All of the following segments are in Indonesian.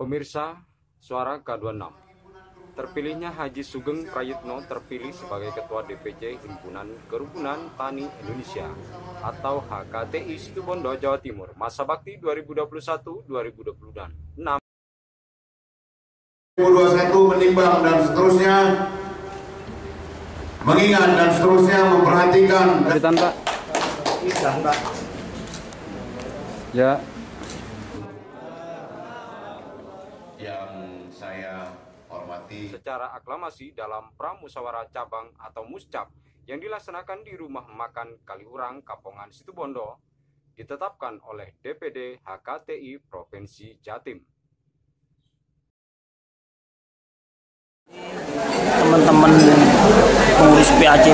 Pemirsa, suara K26. Terpilihnya Haji Sugeng Prayitno terpilih sebagai Ketua DPC Himpunan Kerukunan Tani Indonesia atau HKTI Situbondo, Jawa Timur, masa bakti 2021-2026. 2021 menimbang dan seterusnya, mengingat dan seterusnya, memperhatikan dan ya. Yang saya hormati Secara aklamasi dalam Pramusyawarah Cabang atau Muscap yang dilaksanakan di Rumah Makan Kaliurang, Kapongan, Situbondo, ditetapkan oleh DPD HKTI Provinsi Jatim. Teman-teman pengurus PAC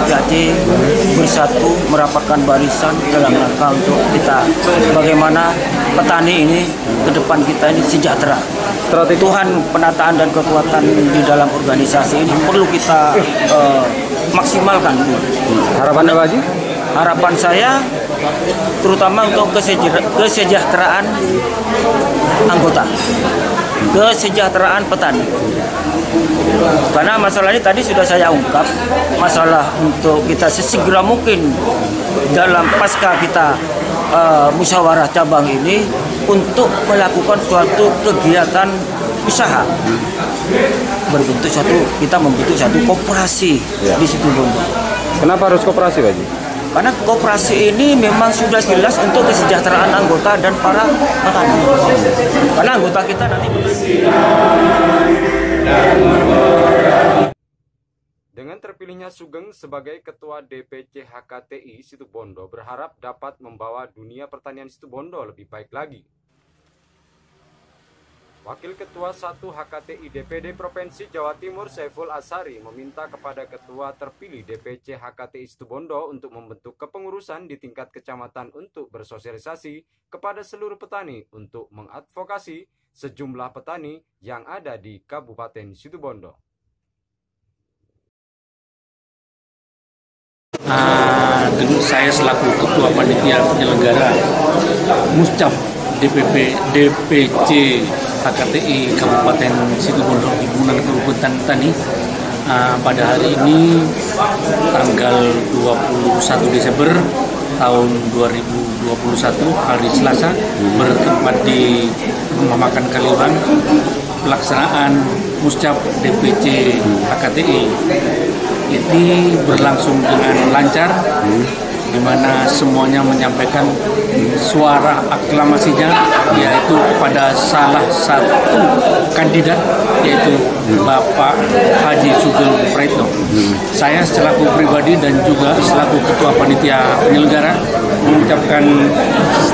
bersatu merapatkan barisan dalam rangka untuk kita bagaimana petani ini ke depan kita ini sejahtera. Tuhan, penataan dan kekuatan di dalam organisasi ini perlu kita maksimalkan. Harapannya Pak Haji? Harapan saya terutama untuk kesejahteraan anggota, kesejahteraan petani. Karena masalah ini tadi sudah saya ungkap, masalah untuk kita sesegera mungkin dalam pasca kita musyawarah cabang ini untuk melakukan suatu kegiatan usaha berbentuk kita membentuk satu koperasi di Situbondo. Kenapa harus koperasi Pak Haji? Karena koperasi ini memang sudah jelas untuk kesejahteraan anggota dan para petani. Karena anggota kita nanti Dengan terpilihnya Sugeng sebagai Ketua DPC HKTI Situbondo berharap dapat membawa dunia pertanian Situbondo lebih baik lagi. Wakil Ketua 1 HKTI DPD Provinsi Jawa Timur Saiful Asari meminta kepada Ketua terpilih DPC HKTI Situbondo untuk membentuk kepengurusan di tingkat kecamatan untuk bersosialisasi kepada seluruh petani untuk mengadvokasi sejumlah petani yang ada di Kabupaten Situbondo. Tentu saya selaku Ketua Panitia Penyelenggara Muscap DPC HKTI Kabupaten Situbondo Himpunan Kerukunan Tani pada hari ini tanggal 21 Desember tahun 2021 hari Selasa bertempat di Rumah Makan Kaliurang pelaksanaan Muscap DPC HKTI ini berlangsung dengan lancar, di mana semuanya menyampaikan suara aklamasinya yaitu pada salah satu kandidat yaitu Bapak Haji Sugeng Prayitno. Saya selaku pribadi dan juga selaku Ketua Panitia Penyelenggara mengucapkan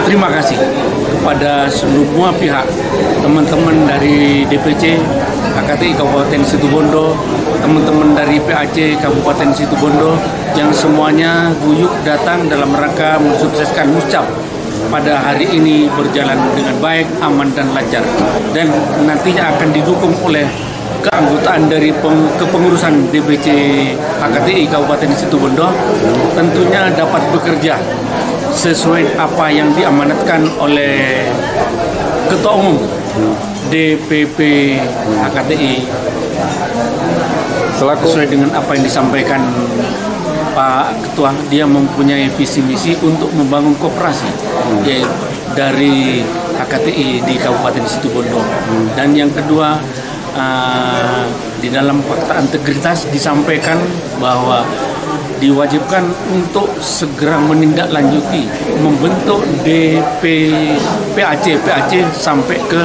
terima kasih kepada semua pihak, teman-teman dari DPC HKTI Kabupaten Situbondo, teman-teman dari PAC Kabupaten Situbondo yang semuanya guyup datang dalam rangka mensukseskan Muscap pada hari ini berjalan dengan baik, aman dan lancar, dan nantinya akan didukung oleh keanggotaan dari kepengurusan DPC HKTI Kabupaten Situbondo tentunya dapat bekerja sesuai apa yang diamanatkan oleh Ketua Umum DPP HKTI sesuai dengan apa yang disampaikan Pak Ketua. Dia mempunyai visi misi untuk membangun koperasi yaitu dari HKTI di Kabupaten Situbondo. Dan yang kedua, di dalam fakta integritas disampaikan bahwa diwajibkan untuk segera menindaklanjuti membentuk PAC sampai ke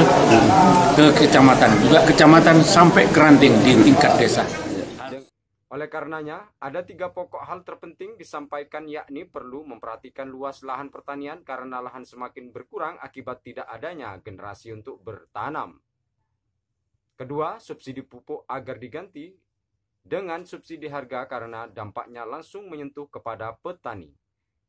kecamatan, juga kecamatan sampai ke ranting di tingkat desa. Oleh karenanya, ada 3 pokok hal terpenting disampaikan, yakni perlu memperhatikan luas lahan pertanian karena lahan semakin berkurang akibat tidak adanya generasi untuk bertanam. Kedua, subsidi pupuk agar diganti dengan subsidi harga karena dampaknya langsung menyentuh kepada petani.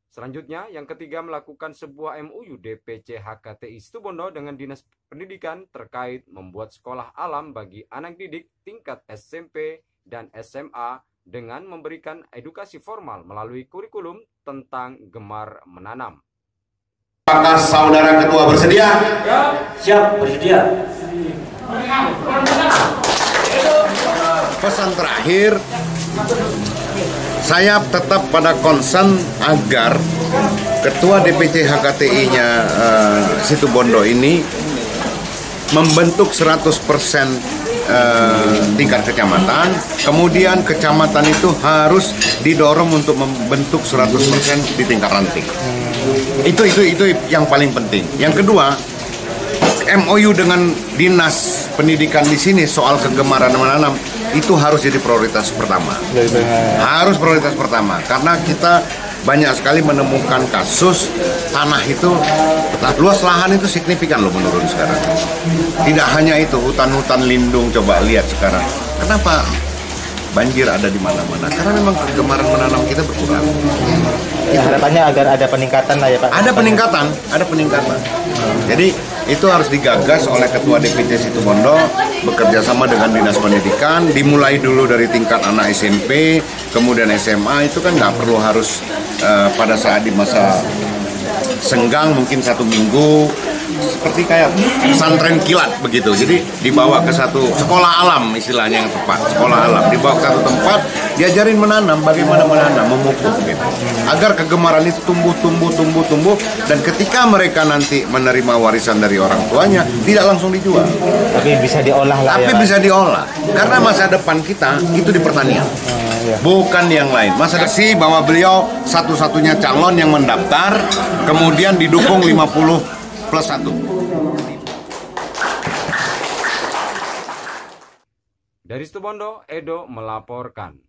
Selanjutnya, yang ketiga, melakukan sebuah MOU DPC HKTI Situbondo dengan Dinas Pendidikan terkait membuat sekolah alam bagi anak didik tingkat SMP dan SMA dengan memberikan edukasi formal melalui kurikulum tentang gemar menanam. Apakah saudara ketua bersedia? Siap, bersedia. pesan terakhir, saya tetap pada concern agar Ketua DPC HKTI-nya Situbondo ini membentuk 100% tingkat kecamatan, kemudian kecamatan itu harus didorong untuk membentuk 100% di tingkat ranting. Itu yang paling penting. Yang kedua, MOU dengan dinas pendidikan di sini soal kegemaran menanam itu harus jadi prioritas pertama. Harus prioritas pertama karena kita banyak sekali menemukan kasus tanah itu, luas lahan itu signifikan loh menurun sekarang. Tidak hanya itu, hutan-hutan lindung, coba lihat sekarang. Kenapa banjir ada di mana-mana? Karena memang kegemaran menanam kita berkurang. Ya, harapannya agar ada peningkatan lah ya Pak. Ada peningkatan. Jadi itu harus digagas oleh Ketua DPC Situbondo bekerja sama dengan Dinas Pendidikan, dimulai dulu dari tingkat anak SMP, kemudian SMA, itu kan nggak perlu harus pada saat di masa senggang mungkin 1 minggu, seperti kayak pesantren kilat begitu. Jadi dibawa ke satu sekolah alam, istilahnya yang tepat, sekolah alam, dibawa ke satu tempat, diajarin menanam, bagaimana menanam, memupuk gitu. Agar kegemaran itu tumbuh, dan ketika mereka nanti menerima warisan dari orang tuanya, tidak langsung dijual. Tapi bisa diolah lah. Tapi bisa diolah, karena masa depan kita itu di pertanian. Bukan yang lain. Masa depan bahwa beliau satu-satunya calon yang mendaftar, kemudian didukung 50+1. Dari Situbondo, Edo melaporkan.